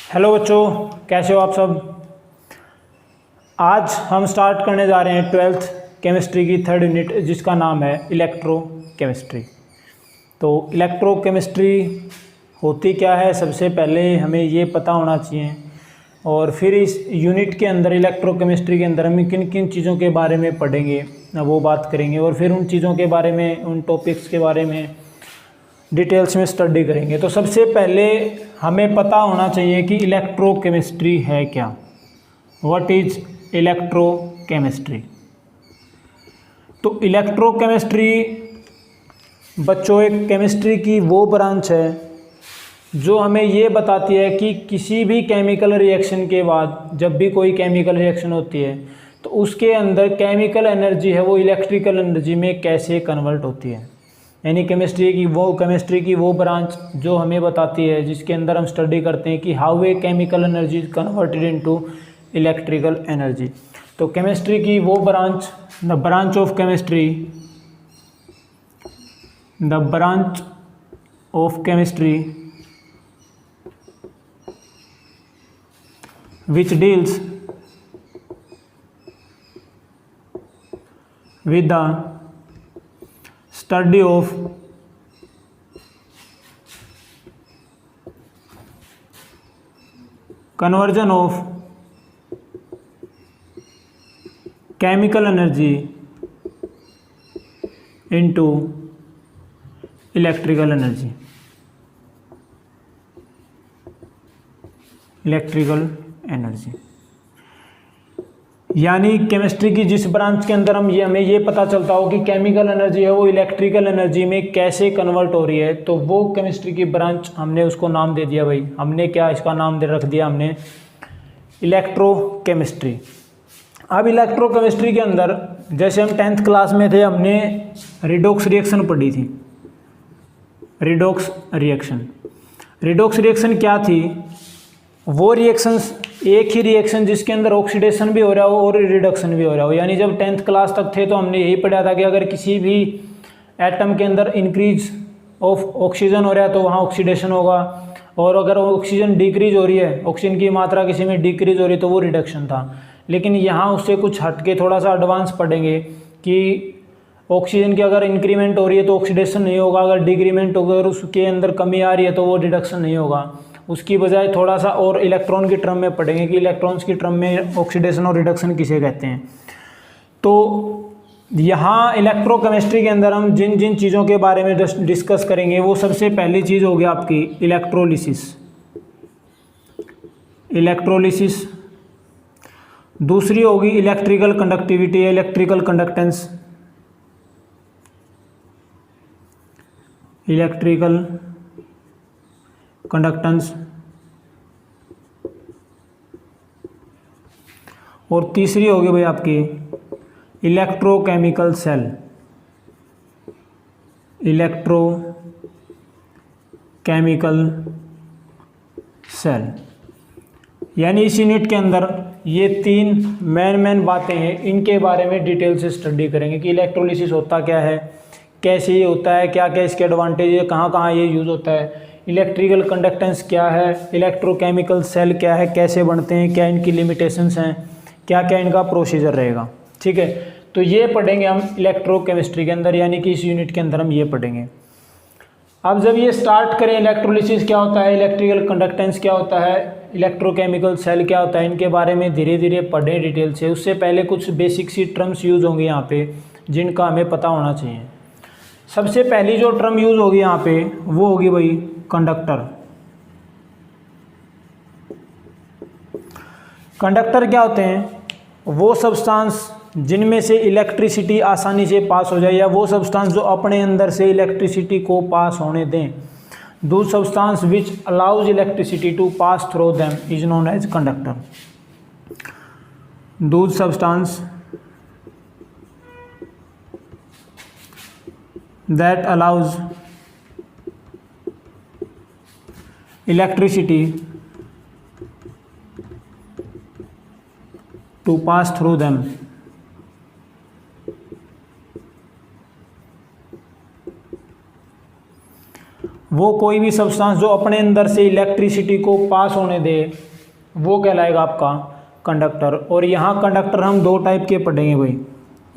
Hello बच्चों, कैसे हो आप सब। आज हम स्टार्ट करने जा रहे हैं 12th केमिस्ट्री की थर्ड यूनिट, जिसका नाम है इलेक्ट्रोकेमिस्ट्री। तो इलेक्ट्रोकेमिस्ट्री होती क्या है, सबसे पहले हमें ये पता होना चाहिए। और फिर इस यूनिट के अंदर, इलेक्ट्रोकेमिस्ट्री के अंदर, हम किन किन चीज़ों के बारे में पढ़ेंगे वो बात करेंगे। और फिर उन चीज़ों के बारे में, उन टॉपिक्स के बारे में डिटेल्स में स्टडी करेंगे। तो सबसे पहले हमें पता होना चाहिए कि इलेक्ट्रोकेमिस्ट्री है क्या। What is electrochemistry. तो इलेक्ट्रोकेमिस्ट्री बच्चों एक केमिस्ट्री की वो ब्रांच है जो हमें ये बताती है कि किसी भी केमिकल रिएक्शन के बाद, जब भी कोई केमिकल रिएक्शन होती है तो उसके अंदर केमिकल एनर्जी है वो इलेक्ट्रिकल एनर्जी में कैसे कन्वर्ट होती है। यानी केमिस्ट्री की वो ब्रांच जो हमें बताती है, जिसके अंदर हम स्टडी करते हैं कि how a chemical energy is converted into electrical energy. तो केमिस्ट्री की वो branch, the branch of chemistry which deals with the study of conversion of chemical energy into electrical energy, यानी केमिस्ट्री की जिस ब्रांच के अंदर हमें ये पता चलता हो कि केमिकल एनर्जी है वो इलेक्ट्रिकल एनर्जी में कैसे कन्वर्ट हो रही है, तो वो केमिस्ट्री की ब्रांच हमने उसको नाम दे दिया भाई। हमने क्या इसका नाम रख दिया, हमने इलेक्ट्रोकेमिस्ट्री। अब इलेक्ट्रोकेमिस्ट्री के अंदर जैसे हम 10th क्लास में थे, हमने रिडॉक्स रिएक्शन पढ़ी थी। रिडॉक्स रिएक्शन क्या थी? वो रिएक्शंस, एक ही रिएक्शन जिसके अंदर ऑक्सीडेशन भी हो रहा हो और रिडक्शन भी हो रहा हो। यानी जब 10th क्लास तक थे तो हमने यही पढ़ा था कि अगर किसी भी एटम के अंदर इंक्रीज ऑफ ऑक्सीजन हो रहा है तो वहाँ ऑक्सीडेशन होगा, और अगर ऑक्सीजन डिक्रीज हो रही है, ऑक्सीजन की मात्रा किसी में डिक्रीज हो रही है तो वो रिडक्शन था। लेकिन यहाँ उससे कुछ हटके थोड़ा सा एडवांस पढ़ेंगे कि ऑक्सीजन की अगर इंक्रीमेंट हो रही है तो ऑक्सीडेशन नहीं होगा, अगर डिक्रीमेंट होगा, अगर उसके अंदर कमी आ रही है तो वो रिडक्शन नहीं होगा। उसकी बजाय थोड़ा सा और इलेक्ट्रॉन की टर्म में पढ़ेंगे कि इलेक्ट्रॉन्स की टर्म में ऑक्सीडेशन और रिडक्शन किसे कहते हैं। तो यहाँ इलेक्ट्रोकेमिस्ट्री के अंदर हम जिन जिन चीज़ों के बारे में डिस्कस करेंगे, वो सबसे पहली चीज़ होगी आपकी इलेक्ट्रोलिसिस। दूसरी होगी इलेक्ट्रिकल कंडक्टिविटी, इलेक्ट्रिकल कंडक्टेंस। और तीसरी होगी भाई आपकी इलेक्ट्रोकेमिकल सेल। यानी इस यूनिट के अंदर ये तीन मेन बातें हैं, इनके बारे में डिटेल से स्टडी करेंगे कि इलेक्ट्रोलिसिस होता क्या है, कैसे ये होता है, क्या क्या इसके एडवांटेज है, कहाँ कहाँ ये यूज़ होता है, इलेक्ट्रिकल कंडक्टेंस क्या है, इलेक्ट्रोकेमिकल सेल क्या है, कैसे बनते हैं, क्या इनकी लिमिटेशंस हैं, क्या क्या इनका प्रोसीजर रहेगा। ठीक है, तो ये पढ़ेंगे हम इलेक्ट्रोकेमिस्ट्री के अंदर, यानी कि इस यूनिट के अंदर हम ये पढ़ेंगे। अब जब ये स्टार्ट करें, इलेक्ट्रोलिसिस क्या होता है, इलेक्ट्रिकल कंडक्टेंस क्या होता है, इलेक्ट्रोकेमिकल सेल क्या होता है, इनके बारे में धीरे धीरे पढ़ें डिटेल से। उससे पहले कुछ बेसिक सी टर्म्स यूज़ होंगी यहाँ पे जिनका हमें पता होना चाहिए। सबसे पहली जो टर्म यूज़ होगी यहाँ पे वो होगी भाई कंडक्टर। कंडक्टर क्या होते हैं? वो सब्सटेंस जिनमें से इलेक्ट्रिसिटी आसानी से पास हो जाए, या वो सब्सटेंस जो अपने अंदर से इलेक्ट्रिसिटी को पास होने दें। Those substance which allows electricity to pass through them is known as conductor. Those substance that allows electricity to pass through them वो कोई भी सब्सटेंस जो अपने अंदर से इलेक्ट्रिसिटी को पास होने दे वो कहलाएगा आपका कंडक्टर। और यहाँ कंडक्टर हम दो टाइप के पढ़ेंगे भाई,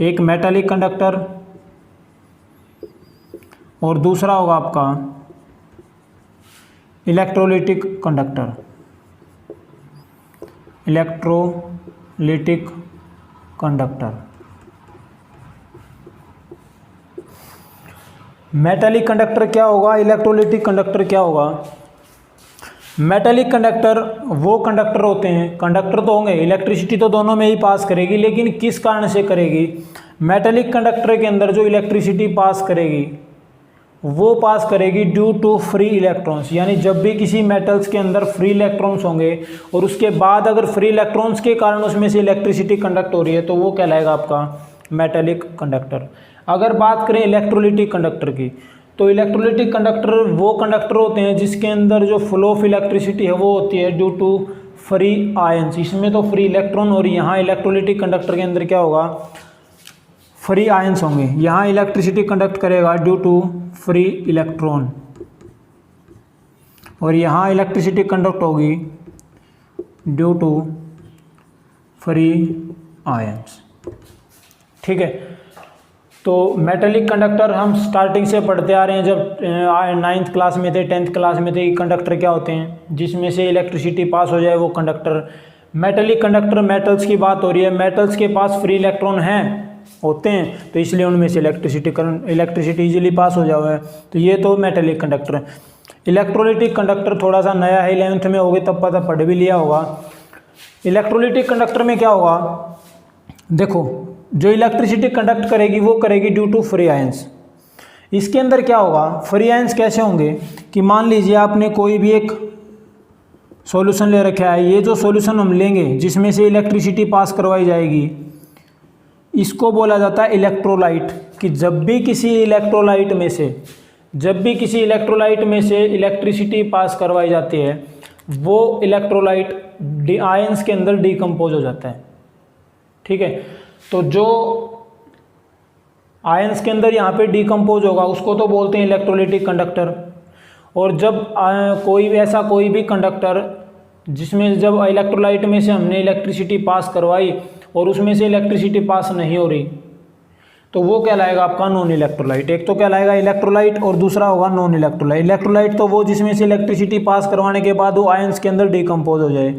एक मेटालिक कंडक्टर और दूसरा होगा आपका electrolytic conductor. Electrolytic conductor. Metallic conductor क्या होगा, इलेक्ट्रोलिटिक कंडक्टर क्या होगा। मेटालिक कंडक्टर वो कंडक्टर होते हैं, कंडक्टर तो होंगे, इलेक्ट्रिसिटी तो दोनों में ही पास करेगी, लेकिन किस कारण से करेगी। मेटालिक कंडक्टर के अंदर जो इलेक्ट्रिसिटी पास करेगी वो पास करेगी ड्यू टू फ्री इलेक्ट्रॉन्स, यानी जब भी किसी मेटल्स के अंदर फ्री इलेक्ट्रॉन्स होंगे और उसके बाद अगर फ्री इलेक्ट्रॉन्स के कारण उसमें से इलेक्ट्रिसिटी कंडक्ट हो रही है तो वो कहलाएगा आपका मेटालिक कंडक्टर। अगर बात करें इलेक्ट्रोलिटिक कंडक्टर की, तो इलेक्ट्रोलिटिक कंडक्टर वो कंडक्टर होते हैं जिसके अंदर जो फ्लो ऑफ इलेक्ट्रिसिटी है वो होती है ड्यू टू फ्री आयंस। इसमें तो फ्री इलेक्ट्रॉन, और यहाँ इलेक्ट्रोलिटिक कंडक्टर के अंदर क्या होगा, फ्री आयंस होंगे। यहाँ इलेक्ट्रिसिटी कंडक्ट करेगा ड्यू टू फ्री इलेक्ट्रॉन, और यहाँ इलेक्ट्रिसिटी कंडक्ट होगी ड्यू टू फ्री आयंस। ठीक है, तो मेटालिक कंडक्टर हम स्टार्टिंग से पढ़ते आ रहे हैं, जब 9th क्लास में थे, 10th क्लास में थे। कंडक्टर क्या होते हैं, जिसमें से इलेक्ट्रिसिटी पास हो जाए वो कंडक्टर। मेटालिक कंडक्टर, मेटल्स की बात हो रही है, मेटल्स के पास फ्री इलेक्ट्रॉन हैं, होते हैं, तो इसलिए उनमें से इलेक्ट्रिसिटी इजीली पास हो जाए। तो ये तो मेटालिक कंडक्टर है। इलेक्ट्रोलिटिक कंडक्टर थोड़ा सा नया है, 11th में होगे तब पता पढ़ भी लिया होगा। इलेक्ट्रोलिटिक कंडक्टर में क्या होगा, देखो जो इलेक्ट्रिसिटी कंडक्ट करेगी वो करेगी ड्यू टू फ्री आयंस। इसके अंदर क्या होगा, फ्री आयंस कैसे होंगे कि मान लीजिए आपने कोई भी एक सॉल्यूशन ले रखा है, ये जो सॉल्यूशन हम लेंगे जिसमें से इलेक्ट्रिसिटी पास करवाई जाएगी, इसको बोला जाता है इलेक्ट्रोलाइट। कि जब भी किसी इलेक्ट्रोलाइट में से इलेक्ट्रिसिटी पास करवाई जाती है वो इलेक्ट्रोलाइट आयंस के अंदर डिकम्पोज हो जाता है। ठीक है, तो जो आयंस के अंदर यहाँ पे डिकम्पोज होगा उसको तो बोलते हैं इलेक्ट्रोलिटिक कंडक्टर। और जब कोई भी कंडक्टर जिसमें जब इलेक्ट्रोलाइट में से हमने इलेक्ट्रिसिटी पास करवाई और उसमें से इलेक्ट्रिसिटी पास नहीं हो रही तो वो कहलाएगा आपका नॉन इलेक्ट्रोलाइट। एक तो कहलाएगा इलेक्ट्रोलाइट और दूसरा होगा नॉन इलेक्ट्रोलाइट। इलेक्ट्रोलाइट तो वो जिसमें से इलेक्ट्रिसिटी पास करवाने के बाद वो आयंस के अंदर डिकम्पोज हो जाए,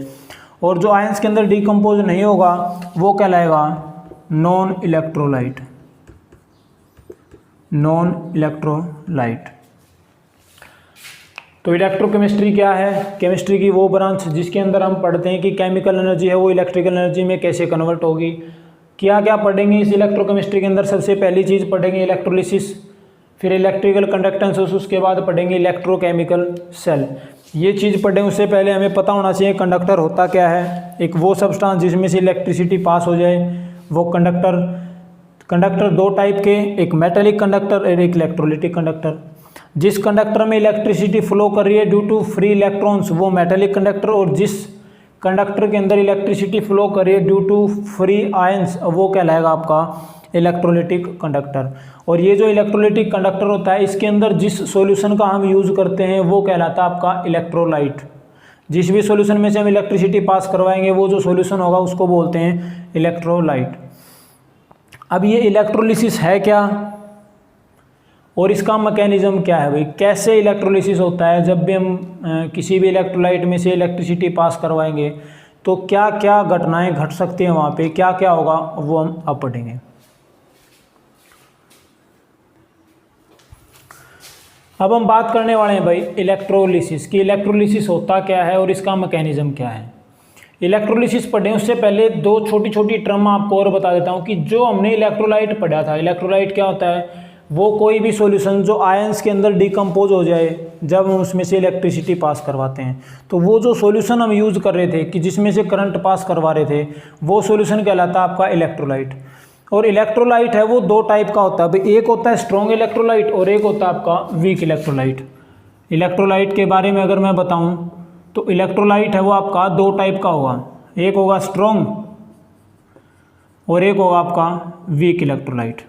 और जो आयंस के अंदर डिकम्पोज नहीं होगा वो कहलाएगा नॉन इलेक्ट्रोलाइट। Non electrolyte. तो इलेक्ट्रोकेमिस्ट्री क्या है, केमिस्ट्री की वो ब्रांच जिसके अंदर हम पढ़ते हैं कि केमिकल एनर्जी है वो इलेक्ट्रिकल एनर्जी में कैसे कन्वर्ट होगी। क्या क्या पढ़ेंगे इस इलेक्ट्रोकेमिस्ट्री के अंदर, सबसे पहली चीज़ पढ़ेंगे इलेक्ट्रोलिसिस, फिर इलेक्ट्रिकल कंडक्टेंस, उसके बाद पढ़ेंगे इलेक्ट्रोकेमिकल सेल। ये चीज़ पढ़ें उससे पहले हमें पता होना चाहिए कंडक्टर होता क्या है। एक वो सब्सटेंस जिसमें से इलेक्ट्रिसिटी पास हो जाए वो कंडक्टर दो टाइप के, एक मेटालिक कंडक्टर और एक इलेक्ट्रोलिटिक कंडक्टर। जिस कंडक्टर में इलेक्ट्रिसिटी फ्लो कर रही है ड्यू टू फ्री इलेक्ट्रॉन्स वो मेटालिक कंडक्टर, और जिस कंडक्टर के अंदर इलेक्ट्रिसिटी फ्लो कर रही है ड्यू टू फ्री आयंस वो कहलाएगा आपका इलेक्ट्रोलिटिक कंडक्टर। और ये जो इलेक्ट्रोलिटिक कंडक्टर होता है इसके अंदर जिस सॉल्यूशन का हम यूज़ करते हैं वो कहलाता है आपका इलेक्ट्रोलाइट। जिस भी सॉल्यूशन में से हम इलेक्ट्रिसिटी पास करवाएंगे वो जो सॉल्यूशन होगा उसको बोलते हैं इलेक्ट्रोलाइट। अब ये इलेक्ट्रोलिसिस है क्या और इसका मैकेनिज्म क्या है भाई, कैसे इलेक्ट्रोलिसिस होता है। जब भी हम किसी भी इलेक्ट्रोलाइट में से इलेक्ट्रिसिटी पास करवाएंगे तो क्या क्या घटनाएं घट सकती हैं, वहाँ पे क्या क्या होगा वो हम अब पढ़ेंगे। अब हम बात करने वाले हैं भाई इलेक्ट्रोलिसिस की। इलेक्ट्रोलिसिस होता क्या है और इसका मैकेनिज्म क्या है। इलेक्ट्रोलिसिस पढ़ें उससे पहले दो छोटी छोटी टर्म आपको और बता देता हूँ कि जो हमने इलेक्ट्रोलाइट पढ़ा था, इलेक्ट्रोलाइट क्या होता है, वो कोई भी सॉल्यूशन जो आयंस के अंदर डिकम्पोज हो जाए जब हम उसमें से इलेक्ट्रिसिटी पास करवाते हैं, तो वो जो सॉल्यूशन हम यूज़ कर रहे थे कि जिसमें से करंट पास करवा रहे थे वो सॉल्यूशन कहलाता है आपका इलेक्ट्रोलाइट। और इलेक्ट्रोलाइट है वो दो टाइप का होता है, एक होता है स्ट्रॉन्ग इलेक्ट्रोलाइट और एक होता है आपका वीक इलेक्ट्रोलाइट। इलेक्ट्रोलाइट के बारे में अगर मैं बताऊं तो इलेक्ट्रोलाइट है वो आपका दो टाइप का होगा, एक होगा स्ट्रॉन्ग और एक होगा आपका वीक इलेक्ट्रोलाइट।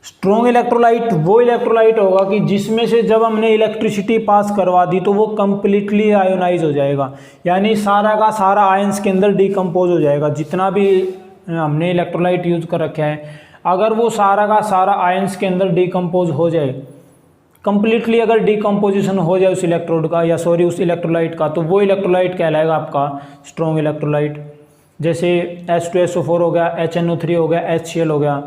स्ट्रॉन्ग इलेक्ट्रोलाइट वो इलेक्ट्रोलाइट होगा कि जिसमें से जब हमने इलेक्ट्रिसिटी पास करवा दी तो वो कम्प्लीटली आयोनाइज हो जाएगा, यानी सारा का सारा आयंस के अंदर डिकम्पोज हो जाएगा। जितना भी हमने इलेक्ट्रोलाइट यूज़ कर रखा है, अगर वो सारा का सारा आयंस के अंदर डिकम्पोज हो जाए, कम्प्लीटली अगर डिकम्पोजिशन हो जाए उस इलेक्ट्रोड का या सॉरी उस इलेक्ट्रोलाइट का, तो वो इलेक्ट्रोलाइट कहलाएगा आपका स्ट्रॉन्ग इलेक्ट्रोलाइट। जैसे H2SO4 हो गया, HNO3 हो गया, HCl हो गया।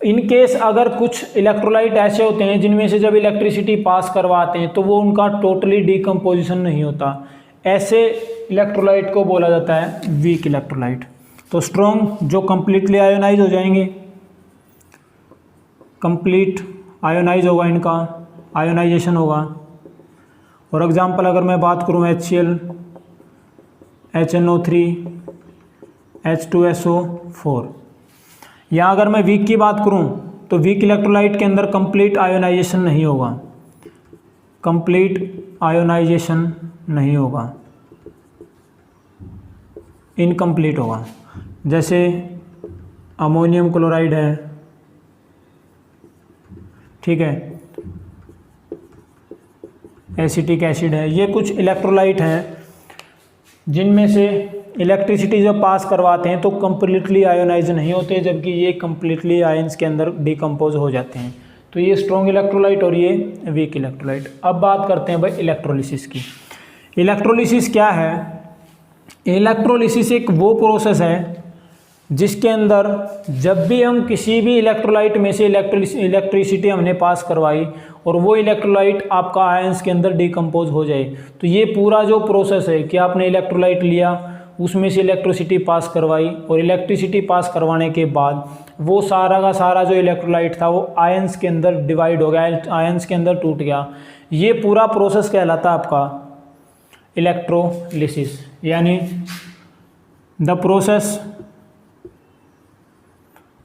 इन केस अगर कुछ इलेक्ट्रोलाइट ऐसे होते हैं जिनमें से जब इलेक्ट्रिसिटी पास करवाते हैं तो वो उनका टोटली डिकम्पोजिशन नहीं होता, ऐसे इलेक्ट्रोलाइट को बोला जाता है वीक इलेक्ट्रोलाइट। तो स्ट्रॉन्ग जो कम्प्लीटली आयोनाइज हो जाएंगे, कंप्लीट आयोनाइज होगा, इनका आयोनाइजेशन होगा। फॉर एग्जांपल अगर मैं बात करूं HCl, HNO3, H2SO4। यहाँ अगर मैं वीक की बात करूं तो वीक इलेक्ट्रोलाइट के अंदर कंप्लीट आयोनाइजेशन नहीं होगा, कंप्लीट आयोनाइजेशन नहीं होगा, इनकम्प्लीट होगा। जैसे अमोनियम क्लोराइड है, ठीक है, एसिटिक एसिड है, ये कुछ इलेक्ट्रोलाइट हैं जिनमें से इलेक्ट्रिसिटी जब पास करवाते हैं तो कम्प्लीटली आयोनाइज नहीं होते, जबकि ये कम्प्लीटली आयंस के अंदर डिकम्पोज हो जाते हैं। तो ये स्ट्रॉन्ग इलेक्ट्रोलाइट और ये वीक इलेक्ट्रोलाइट। अब बात करते हैं भाई इलेक्ट्रोलिसिस की। इलेक्ट्रोलिसिस क्या है? इलेक्ट्रोलिसिस एक वो प्रोसेस है जिसके अंदर जब भी हम किसी भी इलेक्ट्रोलाइट में से इलेक्ट्रिसिटी हमने पास करवाई और वो इलेक्ट्रोलाइट आपका आयंस के अंदर डिकम्पोज हो जाए, तो ये पूरा जो प्रोसेस है कि आपने इलेक्ट्रोलाइट लिया, उसमें से इलेक्ट्रिसिटी पास करवाई और इलेक्ट्रिसिटी पास करवाने के बाद वो सारा का सारा जो इलेक्ट्रोलाइट था वो आयंस के अंदर डिवाइड हो गया, आयंस के अंदर टूट गया। ये पूरा प्रोसेस कहलाता है आपका इलेक्ट्रोलिसिस, यानी the process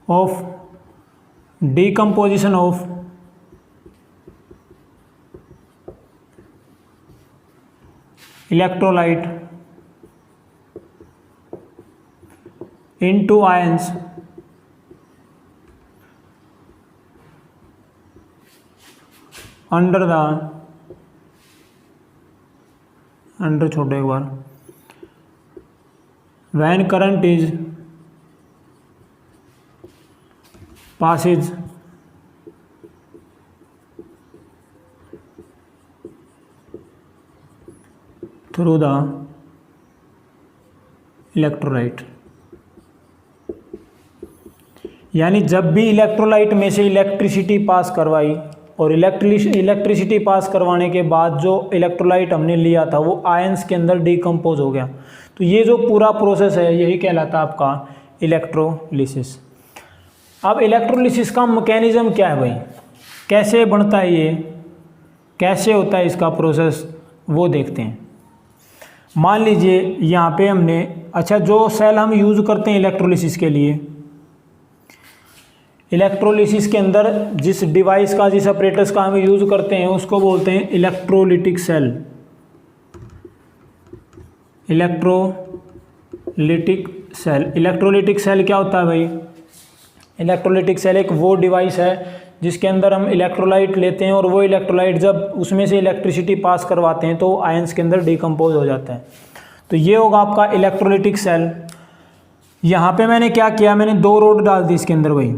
of decomposition of electrolyte into ions under छोड़ो एक बार, when current is passes through the electrolyte। यानी जब भी इलेक्ट्रोलाइट में से इलेक्ट्रिसिटी पास करवाई और इलेक्ट्रिसिटी पास करवाने के बाद जो इलेक्ट्रोलाइट हमने लिया था वो आयंस के अंदर डिकम्पोज हो गया, तो ये जो पूरा प्रोसेस है यही कहलाता है आपका इलेक्ट्रोलिसिस। अब इलेक्ट्रोलिसिस का मैकेनिज्म क्या है भाई, कैसे बनता है ये, कैसे होता है इसका प्रोसेस, वो देखते हैं। मान लीजिए यहाँ पे हमने, अच्छा जो सेल हम यूज़ करते हैं इलेक्ट्रोलिसिस के लिए, इलेक्ट्रोलिसिस के अंदर जिस डिवाइस का, जिस ऑपरेटर्स का हम यूज़ करते हैं उसको बोलते हैं electrolytic cell. Electrolytic cell, electrolytic cell क्या होता है भाई? इलेक्ट्रोलिटिक सेल एक वो डिवाइस है जिसके अंदर हम इलेक्ट्रोलाइट लेते हैं और वो इलेक्ट्रोलाइट जब उसमें से इलेक्ट्रिसिटी पास करवाते हैं तो आयंस के अंदर डिकम्पोज हो जाता है। तो ये होगा आपका इलेक्ट्रोलिटिक सेल। यहाँ पे मैंने क्या किया, मैंने 2 रोड डाल दी इसके अंदर भाई,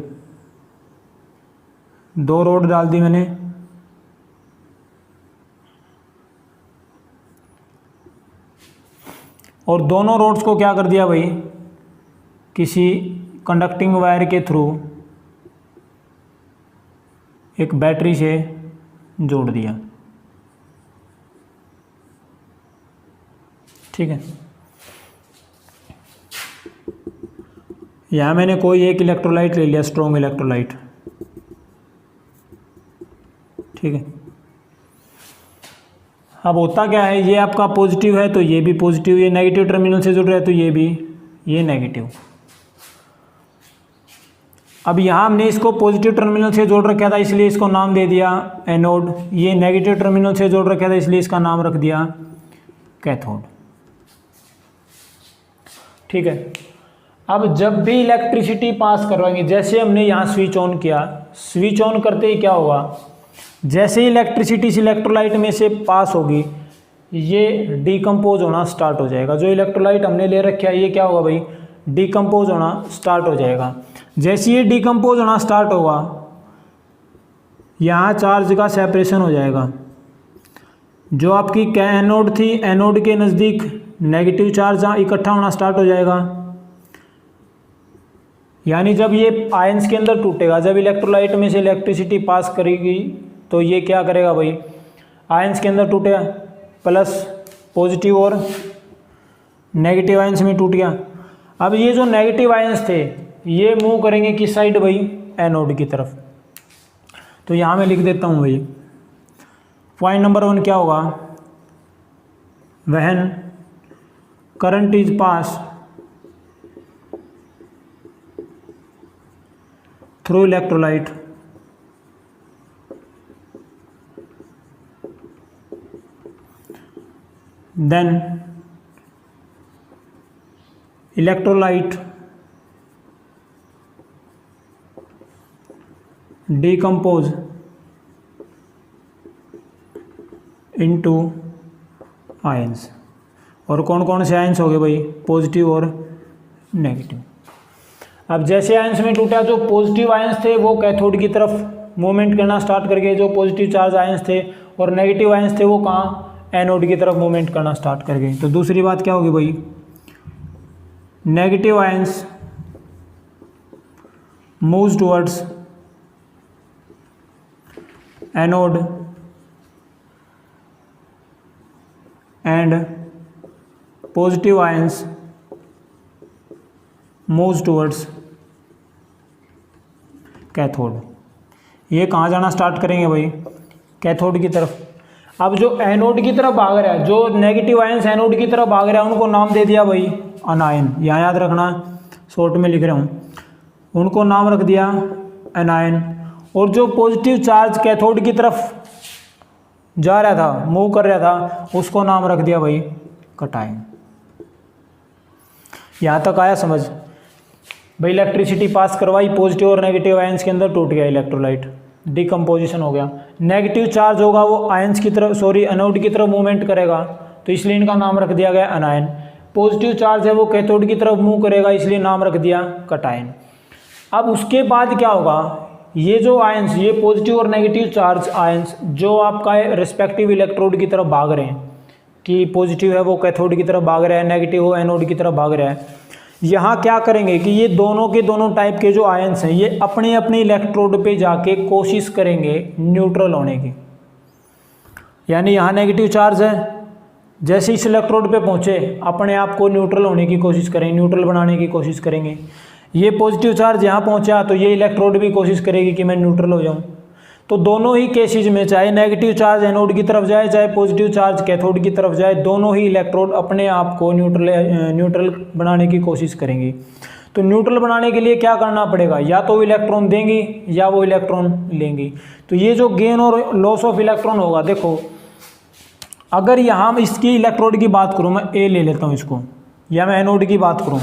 2 रोड डाल दी मैंने, और दोनों रोड्स को क्या कर दिया भाई, किसी कंडक्टिंग वायर के थ्रू एक बैटरी से जोड़ दिया, ठीक है। यहाँ मैंने कोई एक इलेक्ट्रोलाइट ले लिया, स्ट्रॉन्ग इलेक्ट्रोलाइट, ठीक है। अब होता क्या है, ये आपका पॉजिटिव है तो ये भी पॉजिटिव, ये नेगेटिव टर्मिनल से जुड़ रहा है तो ये भी, ये नेगेटिव। अब यहाँ हमने इसको पॉजिटिव टर्मिनल से जोड़ रखा था इसलिए इसको नाम दे दिया एनोड, ये नेगेटिव टर्मिनल से जोड़ रखा था इसलिए इसका नाम रख दिया कैथोड, ठीक है। अब जब भी इलेक्ट्रिसिटी पास करवाएंगे, जैसे हमने यहाँ स्विच ऑन किया, स्विच ऑन करते ही क्या होगा, जैसे ही इलेक्ट्रिसिटी इस इलेक्ट्रोलाइट में से पास होगी ये डिकम्पोज होना स्टार्ट हो जाएगा। जो इलेक्ट्रोलाइट हमने ले रखा है ये क्या होगा भाई, डिकम्पोज होना स्टार्ट हो जाएगा। जैसे ये डिकम्पोज होना स्टार्ट होगा यहाँ चार्ज का सेपरेशन हो जाएगा। जो आपकी एनोड थी, एनोड के नज़दीक नेगेटिव चार्ज इकट्ठा होना स्टार्ट हो जाएगा। यानी जब ये आयंस के अंदर टूटेगा, जब इलेक्ट्रोलाइट में से इलेक्ट्रिसिटी पास करेगी तो ये क्या करेगा भाई, आयंस के अंदर टूटेगा, प्लस पॉजिटिव और नेगेटिव आयंस में टूट गया। अब ये जो नेगेटिव आयंस थे ये मूव करेंगे किस साइड भाई, एनोड की तरफ। तो यहाँ मैं लिख देता हूँ भाई, पॉइंट नंबर 1 क्या होगा, when current is pass through electrolyte then electrolyte decompose into ions। और कौन कौन से आयंस हो गए भाई, पॉजिटिव और नेगेटिव। अब जैसे आयंस में टूटा, जो पॉजिटिव आयंस थे वो कैथोड की तरफ मूवमेंट करना स्टार्ट कर गए, जो पॉजिटिव चार्ज आयंस थे, और नेगेटिव आयंस थे वो कहाँ, एनोड की तरफ मूवमेंट करना स्टार्ट कर गए। तो दूसरी बात क्या होगी भाई, negative ions moves towards anode and positive ions moves towards cathode. ये कहाँ जाना स्टार्ट करेंगे भाई, कैथोड की तरफ। अब जो एनोड की तरफ भाग रहा है, जो नेगेटिव आयंस एनोड की तरफ भाग रहा है, उनको नाम दे दिया भाई अनायन। यहाँ याद रखना, शॉर्ट में लिख रहा हूँ, उनको नाम रख दिया एनायन। और जो पॉजिटिव चार्ज कैथोड की तरफ जा रहा था, मूव कर रहा था, उसको नाम रख दिया भाई कटायन। यहाँ तक आया समझ भाई। इलेक्ट्रिसिटी पास करवाई, पॉजिटिव और नेगेटिव आयंस के अंदर टूट गया इलेक्ट्रोलाइट, डिकम्पोजिशन हो गया। नेगेटिव चार्ज होगा वो आयंस की तरफ, एनोड की तरफ मूवमेंट करेगा, तो इसलिए इनका नाम रख दिया गया अनायन। पॉजिटिव चार्ज है वो कैथोड की तरफ मूव करेगा, इसलिए नाम रख दिया कटायन। अब उसके बाद क्या होगा, ये जो आयंस, ये पॉजिटिव और नेगेटिव चार्ज आयंस जो आपका रिस्पेक्टिव इलेक्ट्रोड की तरफ भाग रहे हैं, कि पॉजिटिव है वो कैथोड की तरफ भाग रहा है, नेगेटिव हो एनोड की तरफ भाग रहा है, यहाँ क्या करेंगे कि ये दोनों के दोनों टाइप के जो आयंस हैं ये अपने अपने इलेक्ट्रोड पे जाके कोशिश करेंगे न्यूट्रल होने की। यानी यहाँ नेगेटिव चार्ज है, जैसे इस इलेक्ट्रोड पे पहुँचे अपने आप को न्यूट्रल होने की कोशिश करेंगे, न्यूट्रल बनाने की कोशिश करेंगे। ये पॉजिटिव चार्ज यहाँ पहुँचा तो ये इलेक्ट्रोड भी कोशिश करेगी कि मैं न्यूट्रल हो जाऊँ। तो दोनों ही केसेज में, चाहे नेगेटिव चार्ज एनोड की तरफ जाए, चाहे पॉजिटिव चार्ज कैथोड की तरफ जाए, दोनों ही इलेक्ट्रोड अपने आप को न्यूट्रल बनाने की कोशिश करेंगी। तो न्यूट्रल बनाने के लिए क्या करना पड़ेगा, या तो वो इलेक्ट्रॉन देंगी या वो इलेक्ट्रॉन लेंगी। तो ये जो गेन और लॉस ऑफ इलेक्ट्रॉन होगा, देखो अगर यहाँ इसकी इलेक्ट्रोड की बात करूँ, मैं ए ले लेता हूँ इसको, या मैं एनोड की बात करूँ,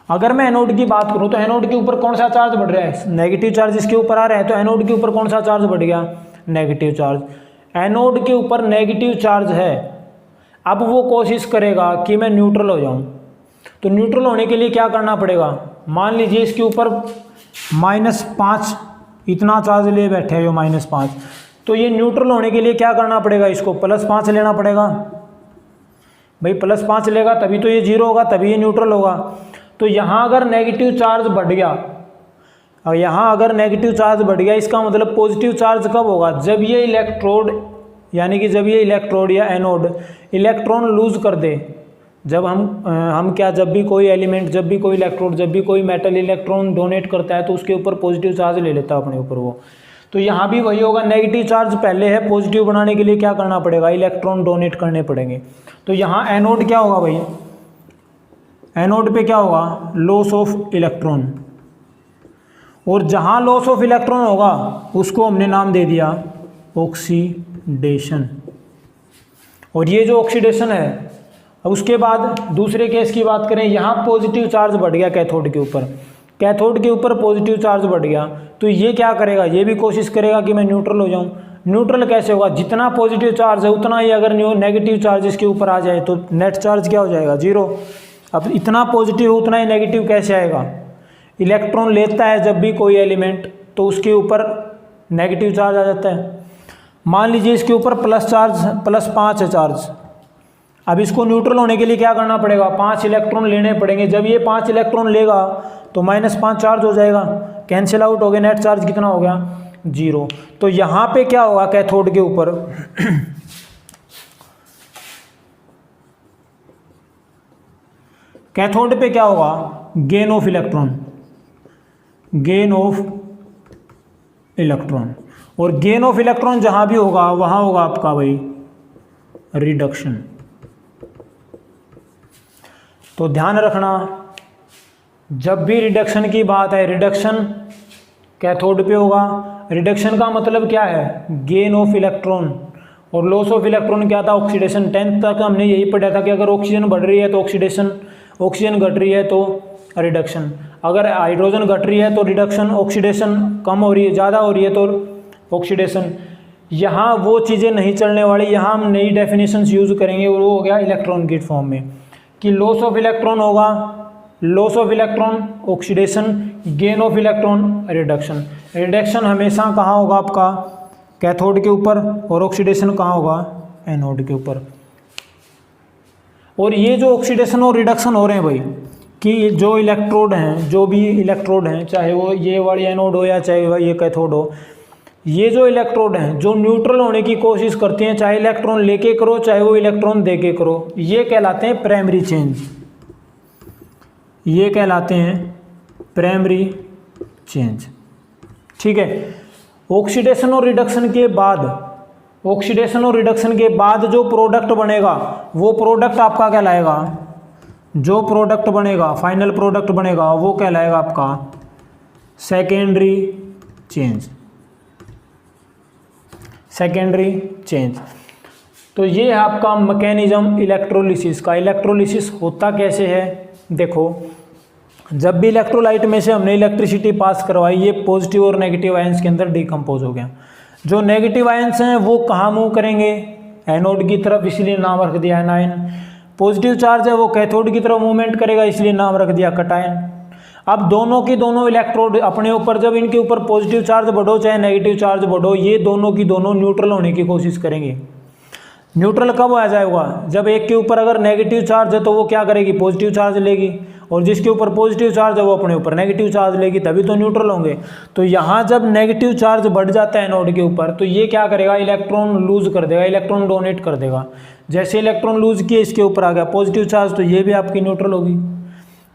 अगर मैं एनोड की बात करूं तो एनोड के ऊपर कौन सा चार्ज बढ़ रहा है, नेगेटिव चार्ज इसके ऊपर आ रहा है, तो एनोड के ऊपर कौन सा चार्ज बढ़ गया, नेगेटिव चार्ज। एनोड के ऊपर नेगेटिव चार्ज है, अब वो कोशिश करेगा कि मैं न्यूट्रल हो जाऊं। तो न्यूट्रल होने के लिए क्या करना पड़ेगा, मान लीजिए इसके ऊपर -5 इतना चार्ज ले बैठे हैं, -5, तो ये न्यूट्रल होने के लिए क्या करना पड़ेगा, इसको +5 लेना पड़ेगा भाई। +5 लेगा तभी तो ये 0 होगा, तभी ये न्यूट्रल होगा। तो यहाँ अगर नेगेटिव चार्ज बढ़ गया, और यहाँ अगर नेगेटिव चार्ज बढ़ गया, इसका मतलब पॉजिटिव चार्ज कब होगा, जब ये इलेक्ट्रोड, यानी कि जब ये इलेक्ट्रोड या एनोड इलेक्ट्रॉन लूज कर दे। जब जब भी कोई एलिमेंट, जब भी कोई इलेक्ट्रोड, जब भी कोई मेटल इलेक्ट्रॉन डोनेट करता है तो उसके ऊपर पॉजिटिव चार्ज ले लेता है अपने ऊपर वो। तो यहाँ भी वही होगा, नेगेटिव चार्ज पहले है, पॉजिटिव बनाने के लिए क्या करना पड़ेगा, इलेक्ट्रॉन डोनेट करने पड़ेंगे। तो यहाँ एनोड क्या होगा भाई, एनोड पे क्या होगा, लॉस ऑफ इलेक्ट्रॉन। और जहाँ लॉस ऑफ इलेक्ट्रॉन होगा उसको हमने नाम दे दिया ऑक्सीडेशन। और ये जो ऑक्सीडेशन है अब उसके बाद दूसरे केस की बात करें, यहाँ पॉजिटिव चार्ज बढ़ गया कैथोड के ऊपर, कैथोड के ऊपर पॉजिटिव चार्ज बढ़ गया, तो ये क्या करेगा, ये भी कोशिश करेगा कि मैं न्यूट्रल हो जाऊँ। न्यूट्रल कैसे होगा, जितना पॉजिटिव चार्ज है उतना ही अगर नेगेटिव चार्ज इसके ऊपर आ जाए तो नेट चार्ज क्या हो जाएगा, जीरो। अब इतना पॉजिटिव उतना ही नेगेटिव कैसे आएगा, इलेक्ट्रॉन लेता है जब भी कोई एलिमेंट तो उसके ऊपर नेगेटिव चार्ज आ जाता है। मान लीजिए इसके ऊपर प्लस चार्ज +5 है चार्ज, अब इसको न्यूट्रल होने के लिए क्या करना पड़ेगा, 5 इलेक्ट्रॉन लेने पड़ेंगे। जब ये 5 इलेक्ट्रॉन लेगा तो -5 चार्ज हो जाएगा, कैंसिल आउट हो गया, नेट चार्ज कितना हो गया, 0। तो यहाँ पे क्या होगा कैथोड के ऊपर कैथोड पे क्या होगा, gain of electron, gain of electron, और गेन ऑफ इलेक्ट्रॉन जहां भी होगा वहां होगा आपका भाई रिडक्शन। तो ध्यान रखना, जब भी रिडक्शन की बात है, रिडक्शन कैथोड पे होगा। रिडक्शन का मतलब क्या है, गेन ऑफ इलेक्ट्रॉन, और लॉस ऑफ इलेक्ट्रॉन क्या था, ऑक्सीडेशन। 10th तक हमने यही पढ़ा था कि अगर ऑक्सीजन बढ़ रही है तो ऑक्सीडेशन, ऑक्सीजन घट रही है तो रिडक्शन, अगर हाइड्रोजन घट रही है तो रिडक्शन, ऑक्सीडेशन कम हो रही है, ज़्यादा हो रही है तो ऑक्सीडेशन। यहाँ वो चीज़ें नहीं चलने वाली, यहाँ हम नई डेफिनेशंस यूज़ करेंगे, वो हो गया इलेक्ट्रॉन गिट फॉर्म में, कि लॉस ऑफ इलेक्ट्रॉन होगा, loss of electron oxidation, gain of electron reduction. Reduction हमेशा कहाँ होगा आपका, कैथोड के ऊपर, और ऑक्सीडेशन कहाँ होगा, एनोड के ऊपर। और ये जो ऑक्सीडेशन और रिडक्शन हो रहे हैं भाई, कि जो इलेक्ट्रोड हैं, जो भी इलेक्ट्रोड हैं, चाहे वो ये वाली एनोड हो या चाहे ये कैथोड हो, ये जो इलेक्ट्रोड हैं जो न्यूट्रल होने की कोशिश करती हैं, चाहे इलेक्ट्रॉन लेके करो चाहे वो इलेक्ट्रॉन देके करो, ये कहलाते हैं प्राइमरी चेंज, ये कहलाते हैं प्राइमरी चेंज। ठीक है। ऑक्सीडेशन और रिडक्शन के बाद, ऑक्सीडेशन और रिडक्शन के बाद जो प्रोडक्ट बनेगा वो प्रोडक्ट आपका कहलाएगा, जो प्रोडक्ट बनेगा, फाइनल प्रोडक्ट बनेगा वो कहलाएगा आपका सेकेंडरी चेंज, सेकेंडरी चेंज। तो ये है आपका मैकेनिज्म इलेक्ट्रोलिसिस का। इलेक्ट्रोलिसिस होता कैसे है, देखो, जब भी इलेक्ट्रोलाइट में से हमने इलेक्ट्रिसिटी पास करवाई, ये पॉजिटिव और नेगेटिव आयंस के अंदर डिकम्पोज हो गया। जो नेगेटिव आयंस हैं वो कहाँ मूव करेंगे, एनोड की तरफ, इसलिए नाम रख दिया एनायन। पॉजिटिव चार्ज है वो कैथोड की तरफ मूवमेंट करेगा, इसलिए नाम रख दिया कटायन। अब दोनों की दोनों इलेक्ट्रोड अपने ऊपर, जब इनके ऊपर पॉजिटिव चार्ज बढ़ो चाहे नेगेटिव चार्ज बढ़ो, ये दोनों की दोनों न्यूट्रल होने की कोशिश करेंगे। न्यूट्रल कब आ जाएगा, जब एक के ऊपर अगर नेगेटिव चार्ज है तो वो क्या करेगी, पॉजिटिव चार्ज लेगी, और जिसके ऊपर पॉजिटिव चार्ज है वो अपने ऊपर नेगेटिव चार्ज लेगी, तभी तो न्यूट्रल होंगे। तो यहाँ जब नेगेटिव चार्ज बढ़ जाता है एनोड के ऊपर, तो ये क्या करेगा, इलेक्ट्रॉन लूज कर देगा, इलेक्ट्रॉन डोनेट कर देगा। जैसे इलेक्ट्रॉन लूज किए, इसके ऊपर आ गया पॉजिटिव चार्ज, तो ये भी आपकी न्यूट्रल होगी।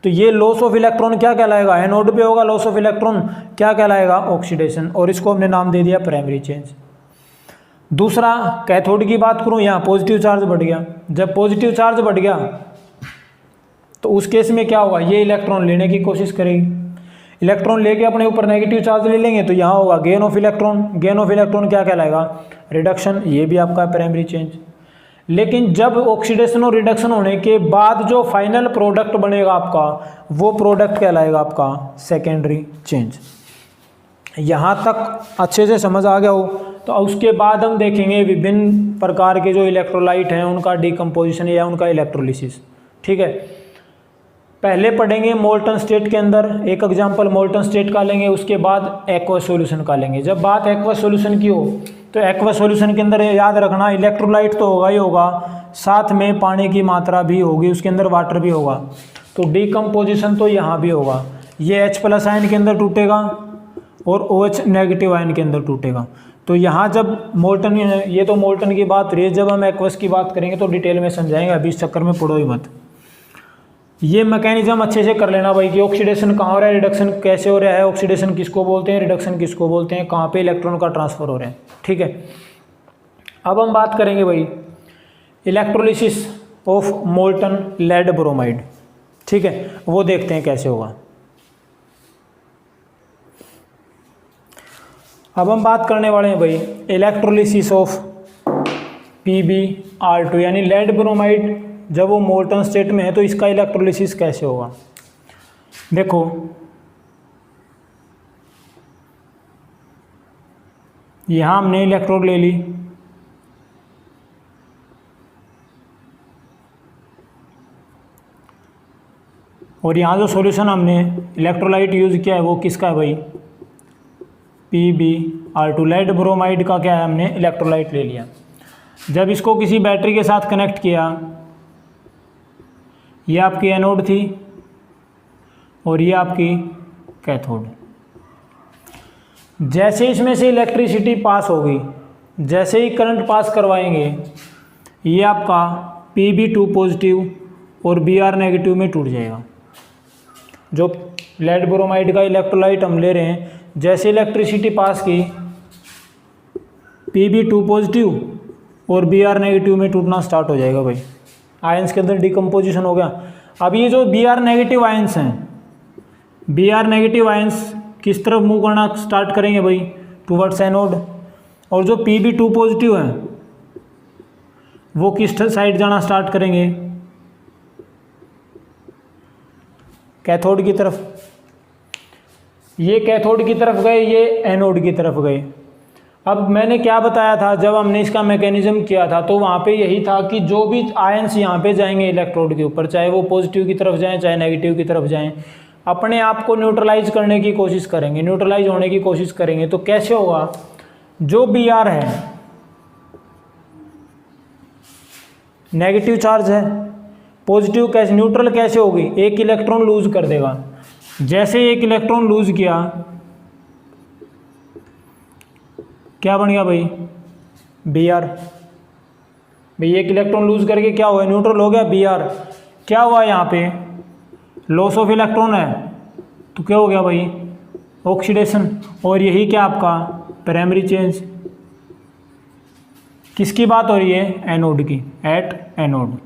तो ये लॉस ऑफ इलेक्ट्रॉन क्या कहलाएगा, एनोड पे होगा लॉस ऑफ इलेक्ट्रॉन, क्या कहलाएगा, ऑक्सीडेशन, और इसको हमने नाम दे दिया प्राइमरी चेंज। दूसरा, कैथोड की बात करूं, यहाँ पॉजिटिव चार्ज बढ़ गया। जब पॉजिटिव चार्ज बढ़ गया तो उस केस में क्या होगा, ये इलेक्ट्रॉन लेने की कोशिश करेगी, इलेक्ट्रॉन लेके अपने ऊपर नेगेटिव चार्ज ले लेंगे, तो यहाँ होगा gain of electron. Gain of electron क्या कहलाएगा, रिडक्शन, ये भी आपका प्राइमरी चेंज। लेकिन जब ऑक्सीडेशन और रिडक्शन होने के बाद जो फाइनल प्रोडक्ट बनेगा आपका, वो प्रोडक्ट कहलाएगा आपका सेकेंडरी चेंज। यहाँ तक अच्छे से समझ आ गया हो तो उसके बाद हम देखेंगे विभिन्न प्रकार के जो इलेक्ट्रोलाइट हैं उनका डिकम्पोजिशन या उनका इलेक्ट्रोलिसिस। ठीक है, पहले पढ़ेंगे मोल्टन स्टेट के अंदर, एक एग्जांपल मोल्टन स्टेट का लेंगे, उसके बाद एक्वा सॉल्यूशन का लेंगे। जब बात एक्वा सॉल्यूशन की हो तो एक्वा सॉल्यूशन के अंदर याद रखना, इलेक्ट्रोलाइट तो होगा ही होगा, साथ में पानी की मात्रा भी होगी, उसके अंदर वाटर भी होगा। तो डिकम्पोजिशन तो यहाँ भी होगा, ये H+ आयन के अंदर टूटेगा और OH नेगेटिव आयन के अंदर टूटेगा। तो यहाँ जब मोल्टन, ये तो मोल्टन की बात रही है, जब हम एक्वस की बात करेंगे तो डिटेल में समझाएंगे, अभी इस चक्कर में पढ़ो ही मत। ये मैकेनिज्म अच्छे से कर लेना भाई कि ऑक्सीडेशन कहाँ हो रहा है, रिडक्शन कैसे हो रहा है, ऑक्सीडेशन किसको बोलते हैं, रिडक्शन किसको बोलते हैं, कहाँ पे इलेक्ट्रॉन का ट्रांसफर हो रहा है। ठीक है, अब हम बात करेंगे भाई electrolysis of molten lead bromide. ठीक है, वो देखते हैं कैसे होगा। अब हम बात करने वाले हैं भाई इलेक्ट्रोलिसिस ऑफ PbR2 यानी लेड ब्रोमाइड जब वो मोल्टन स्टेट में है तो इसका इलेक्ट्रोलिसिस कैसे होगा। देखो यहाँ हमने इलेक्ट्रोड ले ली, और यहाँ जो सॉल्यूशन हमने इलेक्ट्रोलाइट यूज़ किया है वो किसका है भाई, PbR2 लेड ब्रोमाइड का क्या है, हमने इलेक्ट्रोलाइट ले लिया। जब इसको किसी बैटरी के साथ कनेक्ट किया, ये आपकी एनोड थी और ये आपकी कैथोड। जैसे इसमें से इलेक्ट्रिसिटी पास होगी, जैसे ही करंट पास करवाएंगे, ये आपका Pb2 पॉजिटिव और Br नेगेटिव में टूट जाएगा। जो लेड ब्रोमाइड का इलेक्ट्रोलाइट हम ले रहे हैं, जैसे इलेक्ट्रिसिटी पास की, Pb2 पॉजिटिव और Br नेगेटिव में टूटना स्टार्ट हो जाएगा भाई, आयंस के अंदर डिकम्पोजिशन हो गया। अब ये जो Br नेगेटिव आयंस हैं, Br नेगेटिव आयंस किस तरफ मूव करना स्टार्ट करेंगे भाई, टूवर्ड्स एनोड, और जो Pb2 पॉजिटिव हैं वो किस साइड जाना स्टार्ट करेंगे, कैथोड की तरफ। ये कैथोड की तरफ गए, ये एनोड की तरफ गए। अब मैंने क्या बताया था, जब हमने इसका मैकेनिज्म किया था तो वहाँ पे यही था कि जो भी आयंस यहाँ पे जाएंगे इलेक्ट्रोड के ऊपर, चाहे वो पॉजिटिव की तरफ जाएं चाहे नेगेटिव की तरफ जाएं, अपने आप को न्यूट्रलाइज करने की कोशिश करेंगे, न्यूट्रलाइज होने की कोशिश करेंगे। तो कैसे होगा, जो Br है नेगेटिव चार्ज है, पॉजिटिव कैसे, न्यूट्रल कैसे होगी, एक इलेक्ट्रॉन लूज कर देगा। जैसे एक इलेक्ट्रॉन लूज किया, क्या बन गया भाई, Br। भाई एक इलेक्ट्रॉन लूज करके क्या हुआ, न्यूट्रल हो गया Br। क्या हुआ यहाँ पे, लॉस ऑफ इलेक्ट्रॉन है, तो क्या हो गया भाई, ऑक्सीडेशन। और यही क्या आपका प्राइमरी चेंज। किसकी बात हो रही है, एनोड की, एट एनोड।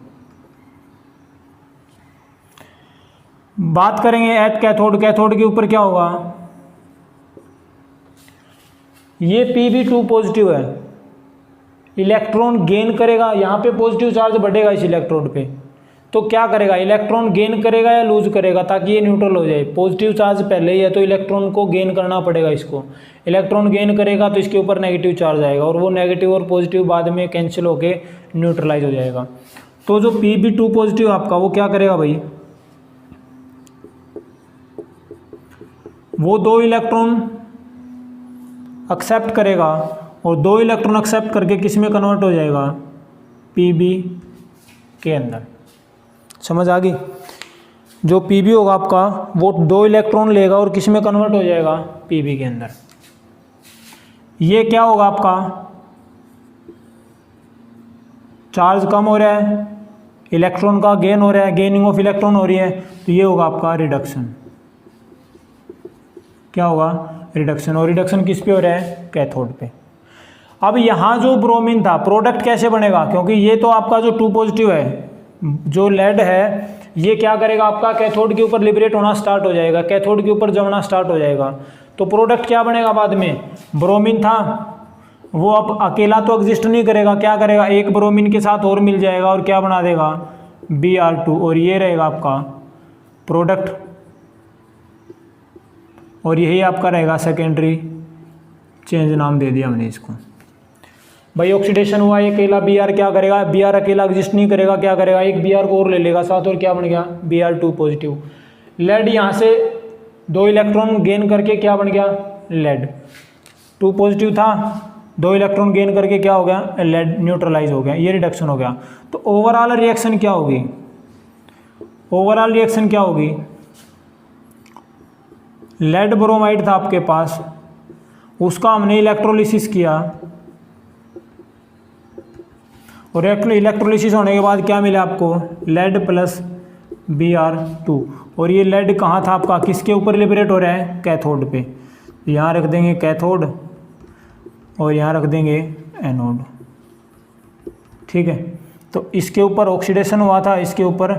बात करेंगे एट कैथोड। कैथोड के ऊपर क्या होगा, ये Pb2 पॉजिटिव है, इलेक्ट्रॉन गेन करेगा, यहाँ पे पॉजिटिव चार्ज बढ़ेगा इस इलेक्ट्रोड पे, तो क्या करेगा, इलेक्ट्रॉन गेन करेगा या लूज करेगा, ताकि ये न्यूट्रल हो जाए। पॉजिटिव चार्ज पहले ही है तो इलेक्ट्रॉन को गेन करना पड़ेगा इसको, इलेक्ट्रॉन गेन करेगा तो इसके ऊपर नेगेटिव चार्ज आएगा, और वो नेगेटिव और पॉजिटिव बाद में कैंसिल होके न्यूट्रलाइज हो जाएगा। तो जो Pb2 पॉजिटिव आपका, वो क्या करेगा भाई, वो 2 इलेक्ट्रॉन एक्सेप्ट करेगा, और 2 इलेक्ट्रॉन एक्सेप्ट करके किस में कन्वर्ट हो जाएगा, Pb के अंदर। समझ आ गई, जो Pb होगा आपका वो 2 इलेक्ट्रॉन लेगा और किस में कन्वर्ट हो जाएगा, Pb के अंदर। ये क्या होगा आपका, चार्ज कम हो रहा है, इलेक्ट्रॉन का गेन हो रहा है, गेनिंग ऑफ इलेक्ट्रॉन हो रही है, तो ये होगा आपका रिडक्शन। क्या होगा, रिडक्शन। और रिडक्शन किस पे हो रहा है, कैथोड पे। अब यहाँ जो ब्रोमीन था, प्रोडक्ट कैसे बनेगा, क्योंकि ये तो आपका जो 2 पॉजिटिव है, जो लेड है, ये क्या करेगा, आपका कैथोड के ऊपर लिबरेट होना स्टार्ट हो जाएगा, कैथोड के ऊपर जमना स्टार्ट हो जाएगा। तो प्रोडक्ट क्या बनेगा बाद में, ब्रोमीन था वो अब अकेला तो एग्जिस्ट नहीं करेगा, क्या करेगा, एक ब्रोमीन के साथ और मिल जाएगा और क्या बना देगा, Br2, और ये रहेगा आपका प्रोडक्ट, और यही आपका रहेगा सेकेंडरी चेंज, नाम दे दिया हमने इसको। भाई ऑक्सीडेशन हुआ, ये अकेला Br क्या करेगा, Br अकेला एग्जिस्ट नहीं करेगा, क्या करेगा, एक Br को और ले लेगा साथ, और क्या बन गया, Br2 पॉजिटिव। लेड यहाँ से 2 इलेक्ट्रॉन गेन करके क्या बन गया, लेड। 2 पॉजिटिव था, 2 इलेक्ट्रॉन गेन करके क्या हो गया, लेड न्यूट्रलाइज हो गया, ये रिडक्शन हो गया। तो ओवरऑल रिएक्शन क्या होगी, ओवरऑल रिएक्शन क्या होगी, लेड ब्रोमाइड था आपके पास, उसका हमने इलेक्ट्रोलिसिस किया, और इलेक्ट्रोलिसिस होने के बाद क्या मिला आपको, लेड प्लस Br2। और ये लेड कहाँ था आपका, किसके ऊपर लिबरेट हो रहा है, कैथोड पे। यहाँ रख देंगे कैथोड और यहाँ रख देंगे एनोड, ठीक है। तो इसके ऊपर ऑक्सीडेशन हुआ था, इसके ऊपर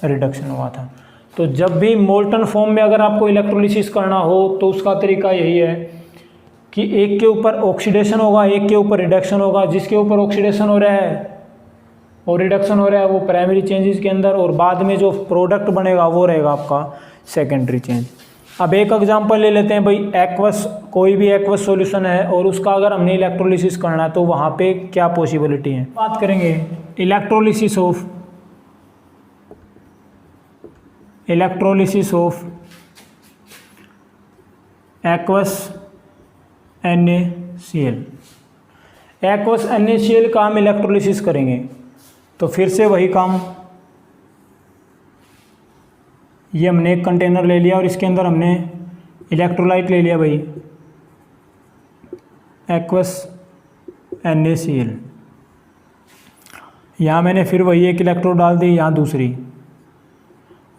रिडक्शन हुआ था। तो जब भी मोल्टन फॉर्म में अगर आपको इलेक्ट्रोलिसिस करना हो तो उसका तरीका यही है कि एक के ऊपर ऑक्सीडेशन होगा, एक के ऊपर रिडक्शन होगा। जिसके ऊपर ऑक्सीडेशन हो रहा है और रिडक्शन हो रहा है वो प्राइमरी चेंजेस के अंदर, और बाद में जो प्रोडक्ट बनेगा वो रहेगा आपका सेकेंडरी चेंज। अब एक एग्जांपल ले लेते हैं भाई, एक्वस, कोई भी एक्वस सॉल्यूशन है और उसका अगर हमने इलेक्ट्रोलिसिस करना है तो वहाँ पे क्या पॉसिबिलिटी है। बात करेंगे electrolysis of aqueous NaCl। Aqueous NaCl का हम इलेक्ट्रोलिसिस करेंगे तो फिर से वही काम, ये हमने एक कंटेनर ले लिया और इसके अंदर हमने इलेक्ट्रोलाइट ले लिया भाई, एक्वस NaCl। यहाँ मैंने फिर वही एक इलेक्ट्रोड डाल दी, यहाँ दूसरी,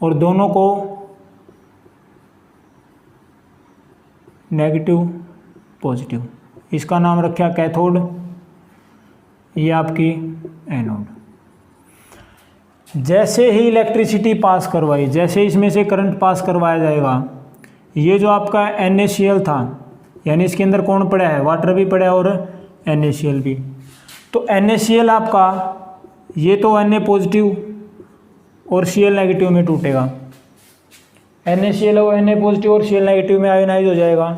और दोनों को नेगेटिव पॉजिटिव, इसका नाम रखा कैथोड, ये आपकी एनोड। जैसे ही इलेक्ट्रिसिटी पास करवाई, जैसे इसमें से करंट पास करवाया जाएगा, ये जो आपका NaCl था, यानी इसके अंदर कौन पड़ा है, वाटर भी पड़ा है और NaCl भी, तो NaCl आपका ये तो Na पॉजिटिव और Cl नेगेटिव में टूटेगा, NaCl वो Na पॉजिटिव और Cl नेगेटिव में आयोनाइज हो जाएगा।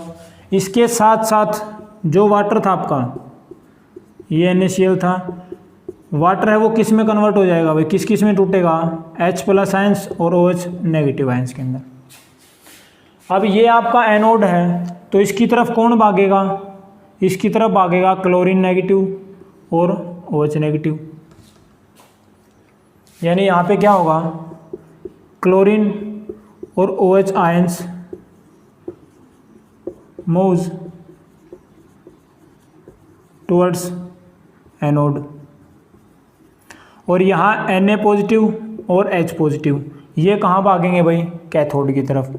इसके साथ साथ जो वाटर था आपका, ये NaCl था, वाटर है वो किस में कन्वर्ट हो जाएगा भाई, किस किस में टूटेगा, H+ आयंस और OH नेगेटिव आयंस के अंदर। अब ये आपका एनोड है तो इसकी तरफ कौन भागेगा, इसकी तरफ भागेगा क्लोरीन नेगेटिव और OH नेगेटिव, यानी यहाँ पे क्या होगा, क्लोरीन और OH ions moves towards anode, और यहाँ Na पॉजिटिव और H पॉजिटिव ये कहाँ भागेंगे भाई, कैथोड की तरफ,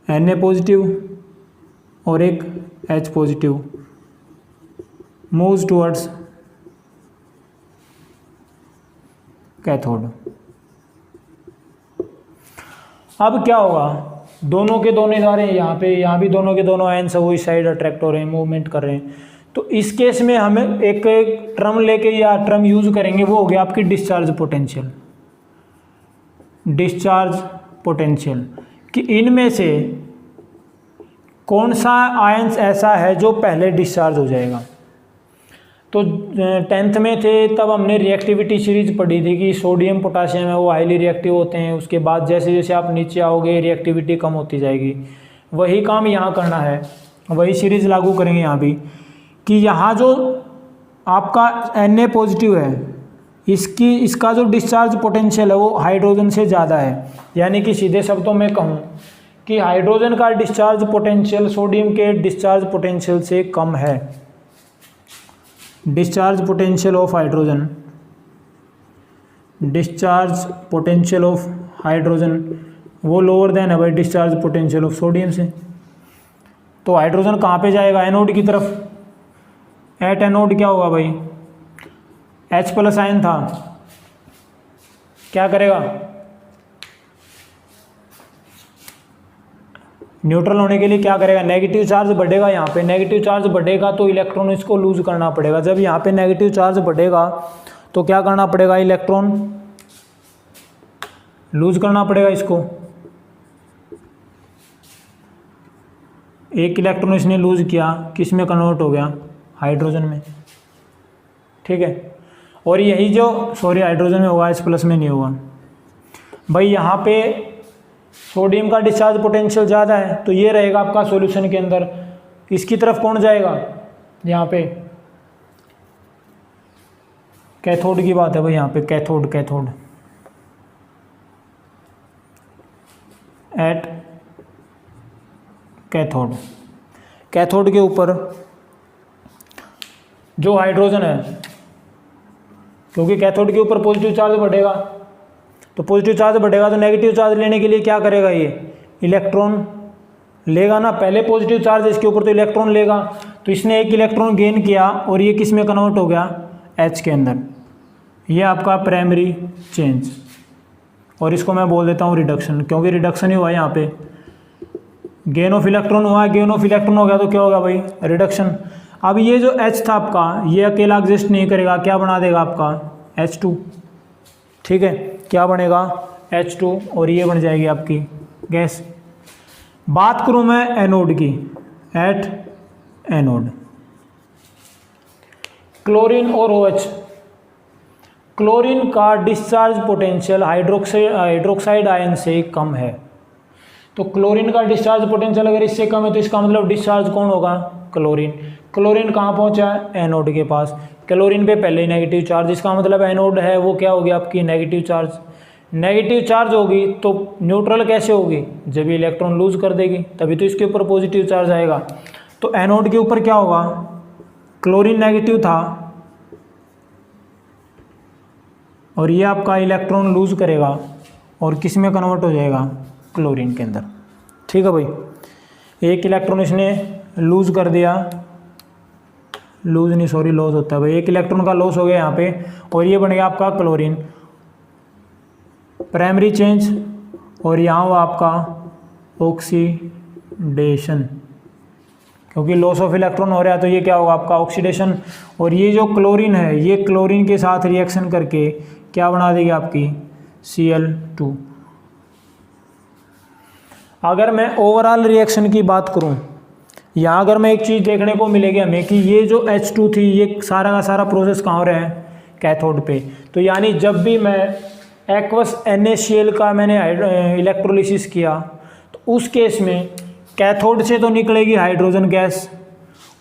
Na पॉजिटिव और एक H positive moves towards cathode. अब क्या होगा, दोनों के दोनों जा रहे हैं यहाँ पे, यहाँ भी दोनों के दोनों आयंस वो इस साइड अट्रैक्ट हो रहे हैं, मूवमेंट कर रहे हैं, तो इस केस में हमें एक टर्म लेके या टर्म यूज करेंगे, वो हो गया आपकी डिस्चार्ज पोटेंशियल। डिस्चार्ज पोटेंशियल कि इनमें से कौन सा आयंस ऐसा है जो पहले डिस्चार्ज हो जाएगा। तो 10th में थे तब हमने रिएक्टिविटी सीरीज पढ़ी थी कि सोडियम पोटाशियम है वो हाईली रिएक्टिव होते हैं, उसके बाद जैसे जैसे आप नीचे आओगे रिएक्टिविटी कम होती जाएगी। वही काम यहाँ करना है, वही सीरीज लागू करेंगे यहाँ भी कि यहाँ जो आपका Na पॉजिटिव है इसका जो डिस्चार्ज पोटेंशियल है वो हाइड्रोजन से ज़्यादा है, यानी कि सीधे शब्दों में कहूँ कि हाइड्रोजन का डिस्चार्ज पोटेंशियल सोडियम के डिस्चार्ज पोटेंशियल से कम है। Discharge potential of hydrogen, discharge potential of hydrogen वो लोअर देन है भाई डिस्चार्ज पोटेंशियल ऑफ सोडियम से। तो हाइड्रोजन कहाँ पे जाएगा, एनोड की तरफ। एट एनोड क्या होगा भाई, H+ आयन था, क्या करेगा, न्यूट्रल होने के लिए क्या करेगा, नेगेटिव चार्ज बढ़ेगा। यहाँ पे नेगेटिव चार्ज बढ़ेगा तो इलेक्ट्रॉन इसको लूज करना पड़ेगा। जब यहाँ पे नेगेटिव चार्ज बढ़ेगा तो क्या करना पड़ेगा, इलेक्ट्रॉन लूज करना पड़ेगा इसको। एक इलेक्ट्रॉन इसने लूज किया, किस में कन्वर्ट हो गया, हाइड्रोजन में, ठीक है। और यही जो हाइड्रोजन में होगा, H+ में नहीं होगा भाई। यहाँ पे सोडियम का डिस्चार्ज पोटेंशियल ज़्यादा है तो ये रहेगा आपका सॉल्यूशन के अंदर। इसकी तरफ कौन जाएगा, यहाँ पे कैथोड की बात है भाई, यहाँ पे कैथोड एट कैथोड के ऊपर जो हाइड्रोजन है, क्योंकि कैथोड के ऊपर पॉजिटिव चार्ज बढ़ेगा, तो पॉजिटिव चार्ज बढ़ेगा तो नेगेटिव चार्ज लेने के लिए क्या करेगा, ये इलेक्ट्रॉन लेगा ना। पहले पॉजिटिव चार्ज इसके ऊपर तो इलेक्ट्रॉन लेगा, तो इसने एक इलेक्ट्रॉन गेन किया और ये किस में कन्वर्ट हो गया, H के अंदर। ये आपका प्राइमरी चेंज, और इसको मैं बोल देता हूँ रिडक्शन, क्योंकि रिडक्शन ही हुआ है यहाँ पे। गेन ऑफ इलेक्ट्रॉन हुआ, गेन ऑफ इलेक्ट्रॉन हो गया तो क्या होगा भाई, रिडक्शन। अब ये जो H था आपका, ये अकेला एग्जिस्ट नहीं करेगा, क्या बना देगा आपका H2, ठीक है, क्या बनेगा H2, और ये बन जाएगी आपकी गैस। बात करूं मैं एनोड की, एट एनोड, क्लोरीन और OH। क्लोरीन का डिस्चार्ज पोटेंशियल हाइड्रोक्साइड आयन से कम है। तो क्लोरीन का डिस्चार्ज पोटेंशियल अगर इससे कम है तो इसका मतलब डिस्चार्ज कौन होगा, क्लोरीन। क्लोरीन कहाँ पहुंचा है, एनोड के पास। क्लोरीन पे पहले ही नेगेटिव चार्ज, इसका मतलब एनोड है वो क्या होगी आपकी नेगेटिव चार्ज। नेगेटिव चार्ज होगी तो न्यूट्रल कैसे होगी, जब ये इलेक्ट्रॉन लूज कर देगी तभी तो इसके ऊपर पॉजिटिव चार्ज आएगा। तो एनोड के ऊपर क्या होगा, क्लोरीन नेगेटिव था और ये आपका इलेक्ट्रॉन लूज करेगा और किस में कन्वर्ट हो जाएगा, क्लोरीन के अंदर, ठीक है भाई। एक इलेक्ट्रॉन इसने लूज कर दिया, लूज नहीं सॉरी लॉस होता है भाई, एक इलेक्ट्रॉन का लॉस हो गया यहाँ पे और ये बन गया आपका क्लोरीन, प्राइमरी चेंज, और यहाँ हुआ आपका ऑक्सीडेशन, क्योंकि लॉस ऑफ इलेक्ट्रॉन हो रहा है तो ये क्या होगा आपका ऑक्सीडेशन। और ये जो क्लोरीन है ये क्लोरीन के साथ रिएक्शन करके क्या बना देगी आपकी Cl2। अगर मैं ओवरऑल रिएक्शन की बात करूं, यहाँ अगर मैं एक चीज़ देखने को मिलेगी हमें कि ये जो H2 थी ये सारा का सारा प्रोसेस कहाँ हो रहा है, कैथोड पे। तो यानी जब भी मैं एक्वस NaCl का मैंने इलेक्ट्रोलिसिस किया तो उस केस में कैथोड से तो निकलेगी हाइड्रोजन गैस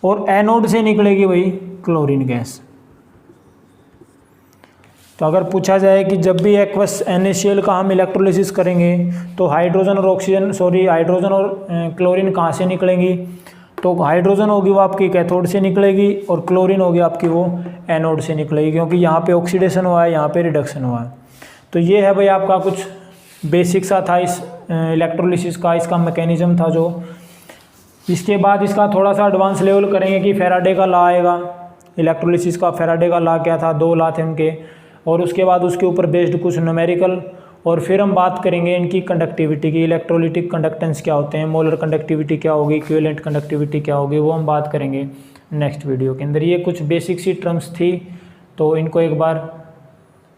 और एनोड से निकलेगी वही क्लोरीन गैस। तो अगर पूछा जाए कि जब भी एक्वस NaCl का हम इलेक्ट्रोलिसिस करेंगे तो हाइड्रोजन और क्लोरीन कहाँ से निकलेंगी, तो हाइड्रोजन होगी वो आपकी कैथोड से निकलेगी और क्लोरीन होगी आपकी वो एनोड से निकलेगी, क्योंकि यहाँ पे ऑक्सीडेशन हुआ है, यहाँ पे रिडक्शन हुआ है। तो ये है भाई आपका कुछ बेसिक सा था इस इलेक्ट्रोलिसिस का, इसका मैकेनिज्म था जो। इसके बाद इसका थोड़ा सा एडवांस लेवल करेंगे कि फैराडे का लॉ आएगा, इलेक्ट्रोलिसिस का फैराडे का लॉ क्या था, 2 लॉ थे उनके, और उसके बाद उसके ऊपर बेस्ड कुछ न्यूमेरिकल, और फिर हम बात करेंगे इनकी कंडक्टिविटी की, इलेक्ट्रोलिटिक कंडक्टेंस क्या होते हैं, मोलर कंडक्टिविटी क्या होगी, इक्विवेलेंट कंडक्टिविटी क्या होगी, वो हम बात करेंगे नेक्स्ट वीडियो के अंदर। ये कुछ बेसिक सी टर्म्स थी तो इनको एक बार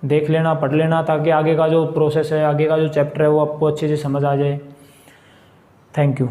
देख लेना, पढ़ लेना, ताकि आगे का जो प्रोसेस है, आगे का जो चैप्टर है वो आपको अच्छे से समझ आ जाए। Thank you.